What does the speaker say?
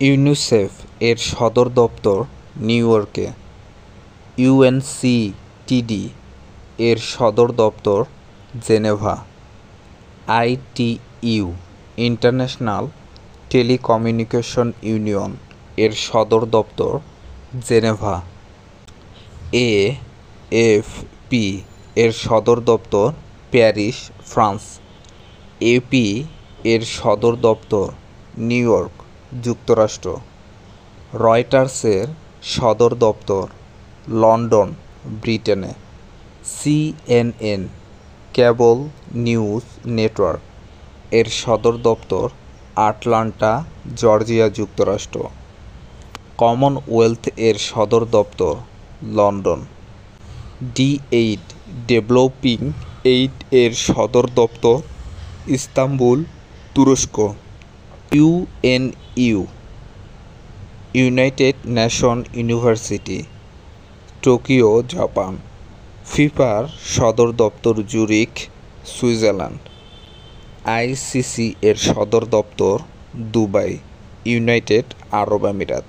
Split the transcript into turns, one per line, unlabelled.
UNICEF এর সদর দপ্তর নিউ ইয়র্কে। ইউএনসিটিডি এর সদর দপ্তর Geneva. ITU international telecommunication union এর সদর দপ্তর জেনেভা। এএফপি এর সদর দপ্তর প্যারিস, ফ্রান্স। এপি এর সদর দপ্তর নিউ ইয়র্ক, যুক্তরাষ্ট্র। রয়টার্সের সদর দপ্তর লন্ডন, ব্রিটেনে। সিএনএন কেবল নিউজ নেটওয়ার্ক এর সদর দপ্তর আটলান্টা, জর্জিয়া, যুক্তরাষ্ট্র। কমনওয়েলথ এর সদর দপ্তর লন্ডন। D8 ডেভেলপিং এইড এর সদর দপ্তর ইস্তাম্বুল, তুরস্ক। UNU United Nation University, Tokyo, Japan. ফিফার সদর দপ্তর জুরিখ, সুইজারল্যান্ড। আইসিসি এর সদর দপ্তর দুবাই, ইউনাইটেড আরব আমিরাত।